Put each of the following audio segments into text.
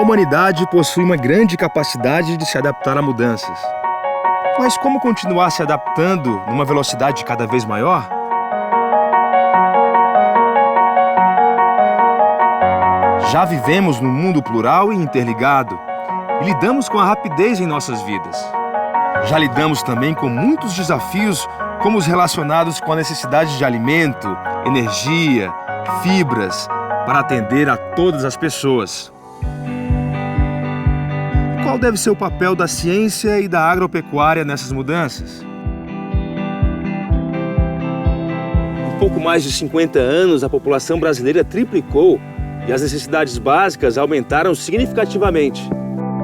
humanidade possui uma grande capacidade de se adaptar a mudanças. Mas como continuar se adaptando numa velocidade cada vez maior? Já vivemos num mundo plural e interligado e lidamos com a rapidez em nossas vidas. Já lidamos também com muitos desafios, como os relacionados com a necessidade de alimento, energia, fibras, para atender a todas as pessoas. Qual deve ser o papel da ciência e da agropecuária nessas mudanças? Em pouco mais de 50 anos, a população brasileira triplicou e as necessidades básicas aumentaram significativamente.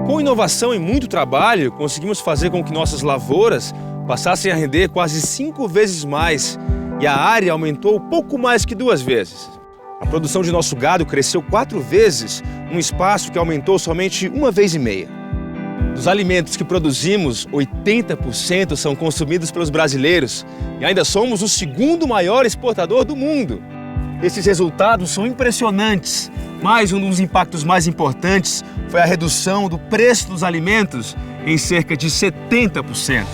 Com inovação e muito trabalho, conseguimos fazer com que nossas lavouras passassem a render quase 5 vezes mais e a área aumentou pouco mais que 2 vezes. A produção de nosso gado cresceu 4 vezes, num espaço que aumentou somente 1,5 vezes. Dos alimentos que produzimos, 80% são consumidos pelos brasileiros e ainda somos o 2º maior exportador do mundo. Esses resultados são impressionantes, mas um dos impactos mais importantes foi a redução do preço dos alimentos em cerca de 70%.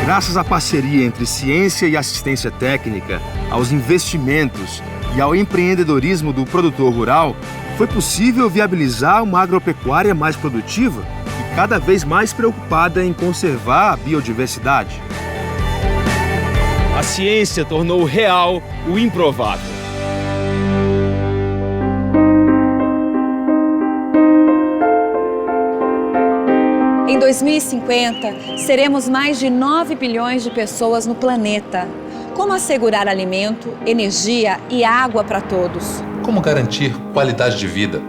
Graças à parceria entre ciência e assistência técnica, aos investimentos e ao empreendedorismo do produtor rural, foi possível viabilizar uma agropecuária mais produtiva e cada vez mais preocupada em conservar a biodiversidade. A ciência tornou real o improvável. Em 2050, seremos mais de 9 bilhões de pessoas no planeta. Como assegurar alimento, energia e água para todos? Como garantir qualidade de vida?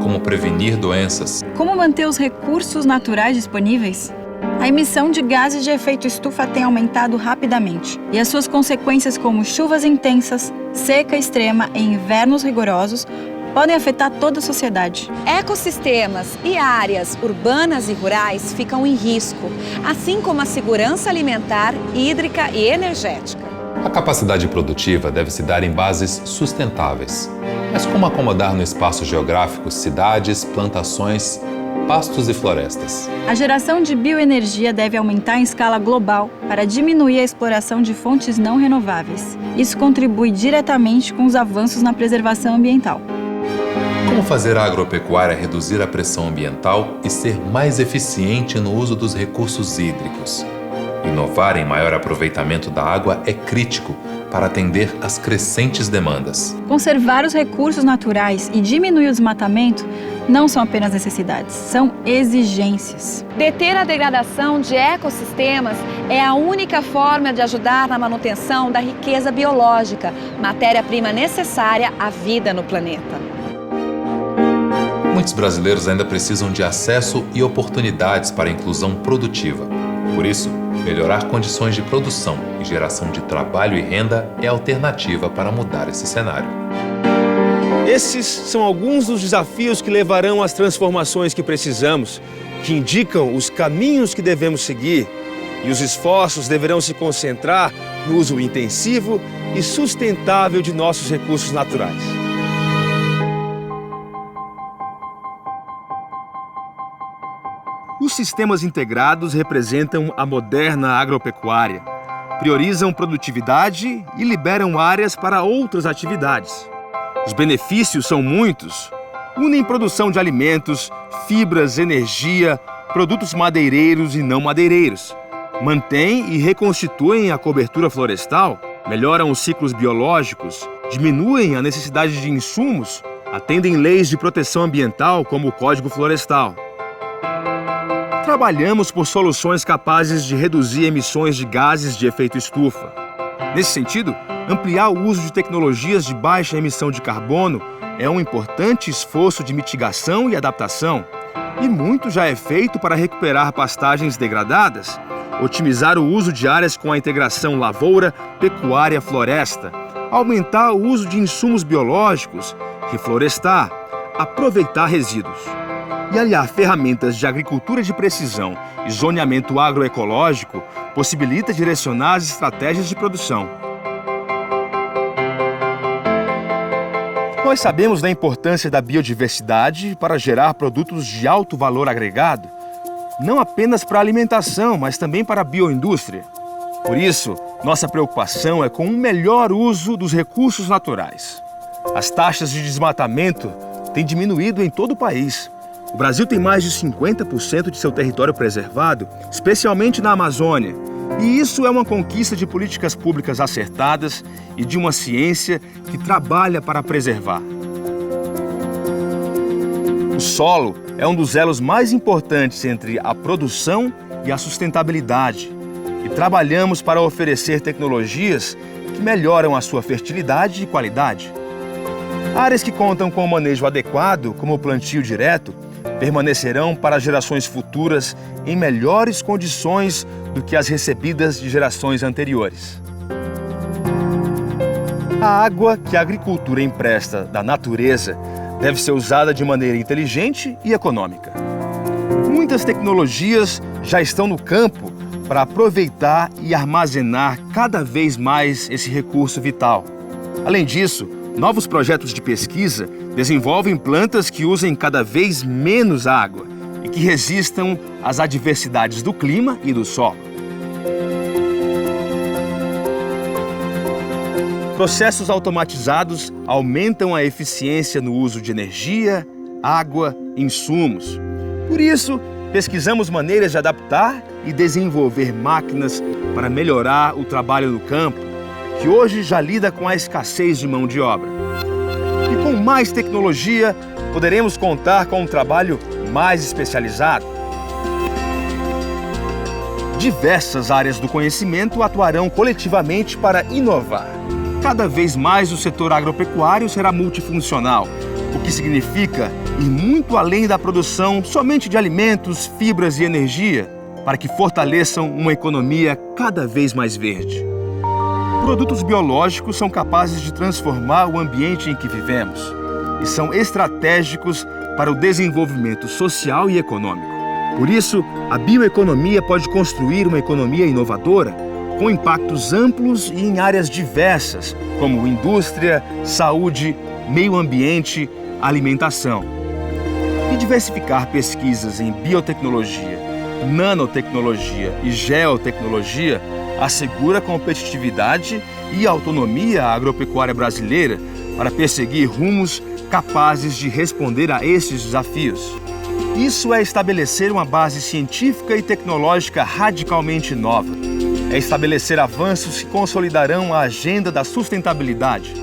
Como prevenir doenças? Como manter os recursos naturais disponíveis? A emissão de gases de efeito estufa tem aumentado rapidamente e as suas consequências, como chuvas intensas, seca extrema e invernos rigorosos, podem afetar toda a sociedade. Ecossistemas e áreas urbanas e rurais ficam em risco, assim como a segurança alimentar, hídrica e energética. A capacidade produtiva deve se dar em bases sustentáveis. Mas como acomodar no espaço geográfico cidades, plantações, pastos e florestas? A geração de bioenergia deve aumentar em escala global para diminuir a exploração de fontes não renováveis. Isso contribui diretamente com os avanços na preservação ambiental. Como fazer a agropecuária reduzir a pressão ambiental e ser mais eficiente no uso dos recursos hídricos? Inovar em maior aproveitamento da água é crítico para atender às crescentes demandas. Conservar os recursos naturais e diminuir o desmatamento não são apenas necessidades, são exigências. Deter a degradação de ecossistemas é a única forma de ajudar na manutenção da riqueza biológica, matéria-prima necessária à vida no planeta. Muitos brasileiros ainda precisam de acesso e oportunidades para a inclusão produtiva. Por isso, melhorar condições de produção e geração de trabalho e renda é a alternativa para mudar esse cenário. Esses são alguns dos desafios que levarão às transformações que precisamos, que indicam os caminhos que devemos seguir, e os esforços deverão se concentrar no uso intensivo e sustentável de nossos recursos naturais. Os sistemas integrados representam a moderna agropecuária, priorizam produtividade e liberam áreas para outras atividades. Os benefícios são muitos. Unem produção de alimentos, fibras, energia, produtos madeireiros e não madeireiros. Mantêm e reconstituem a cobertura florestal, melhoram os ciclos biológicos, diminuem a necessidade de insumos, atendem leis de proteção ambiental como o Código Florestal. Trabalhamos por soluções capazes de reduzir emissões de gases de efeito estufa. Nesse sentido, ampliar o uso de tecnologias de baixa emissão de carbono é um importante esforço de mitigação e adaptação. E muito já é feito para recuperar pastagens degradadas, otimizar o uso de áreas com a integração lavoura, pecuária, floresta, aumentar o uso de insumos biológicos, reflorestar, aproveitar resíduos. E aliar ferramentas de agricultura de precisão e zoneamento agroecológico possibilita direcionar as estratégias de produção. Nós sabemos da importância da biodiversidade para gerar produtos de alto valor agregado, não apenas para a alimentação, mas também para a bioindústria. Por isso, nossa preocupação é com um melhor uso dos recursos naturais. As taxas de desmatamento têm diminuído em todo o país. O Brasil tem mais de 50% de seu território preservado, especialmente na Amazônia. E isso é uma conquista de políticas públicas acertadas e de uma ciência que trabalha para preservar. O solo é um dos elos mais importantes entre a produção e a sustentabilidade. E trabalhamos para oferecer tecnologias que melhoram a sua fertilidade e qualidade. Áreas que contam com o manejo adequado, como o plantio direto, permanecerão para gerações futuras em melhores condições do que as recebidas de gerações anteriores. A água que a agricultura empresta da natureza deve ser usada de maneira inteligente e econômica. Muitas tecnologias já estão no campo para aproveitar e armazenar cada vez mais esse recurso vital. Além disso, novos projetos de pesquisa desenvolvem plantas que usem cada vez menos água e que resistam às adversidades do clima e do solo. Processos automatizados aumentam a eficiência no uso de energia, água e insumos. Por isso, pesquisamos maneiras de adaptar e desenvolver máquinas para melhorar o trabalho no campo, que hoje já lida com a escassez de mão de obra. E com mais tecnologia, poderemos contar com um trabalho mais especializado. Diversas áreas do conhecimento atuarão coletivamente para inovar. Cada vez mais o setor agropecuário será multifuncional, o que significa ir muito além da produção somente de alimentos, fibras e energia, para que fortaleçam uma economia cada vez mais verde. Produtos biológicos são capazes de transformar o ambiente em que vivemos e são estratégicos para o desenvolvimento social e econômico. Por isso, a bioeconomia pode construir uma economia inovadora com impactos amplos e em áreas diversas, como indústria, saúde, meio ambiente, alimentação. E diversificar pesquisas em biotecnologia, nanotecnologia e geotecnologia assegura competitividade e autonomia à agropecuária brasileira para perseguir rumos capazes de responder a esses desafios. Isso é estabelecer uma base científica e tecnológica radicalmente nova. É estabelecer avanços que consolidarão a agenda da sustentabilidade.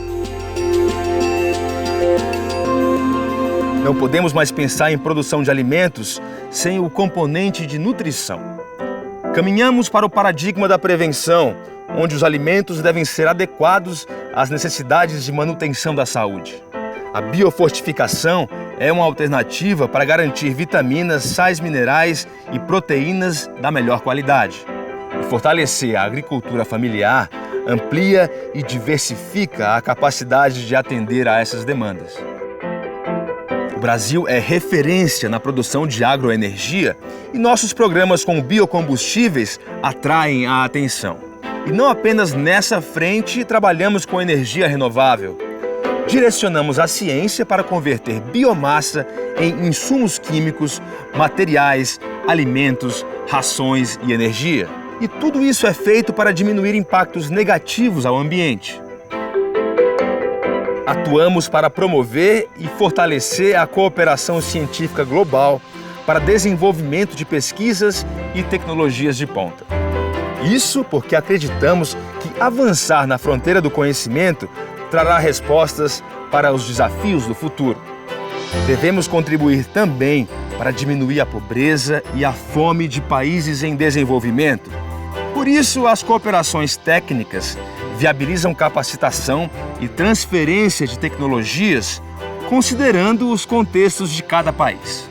Não podemos mais pensar em produção de alimentos sem o componente de nutrição. Caminhamos para o paradigma da prevenção, onde os alimentos devem ser adequados às necessidades de manutenção da saúde. A biofortificação é uma alternativa para garantir vitaminas, sais minerais e proteínas da melhor qualidade. E fortalecer a agricultura familiar amplia e diversifica a capacidade de atender a essas demandas. O Brasil é referência na produção de agroenergia e nossos programas com biocombustíveis atraem a atenção. E não apenas nessa frente trabalhamos com energia renovável. Direcionamos a ciência para converter biomassa em insumos químicos, materiais, alimentos, rações e energia. E tudo isso é feito para diminuir impactos negativos ao ambiente. Atuamos para promover e fortalecer a cooperação científica global para desenvolvimento de pesquisas e tecnologias de ponta. Isso porque acreditamos que avançar na fronteira do conhecimento trará respostas para os desafios do futuro. Devemos contribuir também para diminuir a pobreza e a fome de países em desenvolvimento. Por isso, as cooperações técnicas viabilizam capacitação e transferência de tecnologias, considerando os contextos de cada país.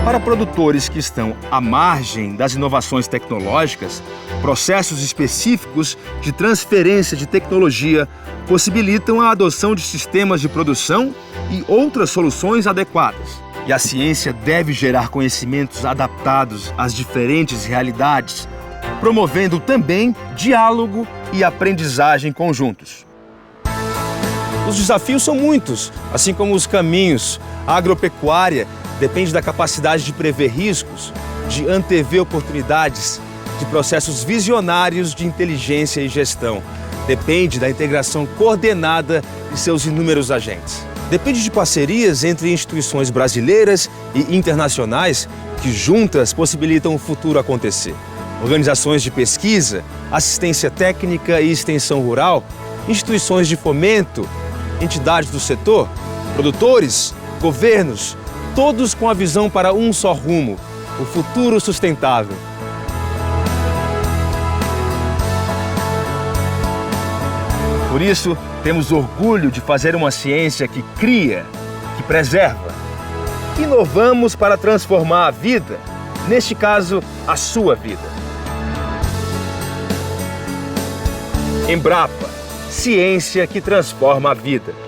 Para produtores que estão à margem das inovações tecnológicas, processos específicos de transferência de tecnologia possibilitam a adoção de sistemas de produção e outras soluções adequadas. E a ciência deve gerar conhecimentos adaptados às diferentes realidades, promovendo também diálogo e aprendizagem conjuntos. Os desafios são muitos, assim como os caminhos. A agropecuária depende da capacidade de prever riscos, de antever oportunidades, de processos visionários de inteligência e gestão. Depende da integração coordenada de seus inúmeros agentes. Depende de parcerias entre instituições brasileiras e internacionais que juntas possibilitam o futuro acontecer. Organizações de pesquisa, assistência técnica e extensão rural, instituições de fomento, entidades do setor, produtores, governos, todos com a visão para um só rumo, o futuro sustentável. Por isso, temos orgulho de fazer uma ciência que cria, que preserva. Inovamos para transformar a vida, neste caso, a sua vida. Embrapa, ciência que transforma a vida.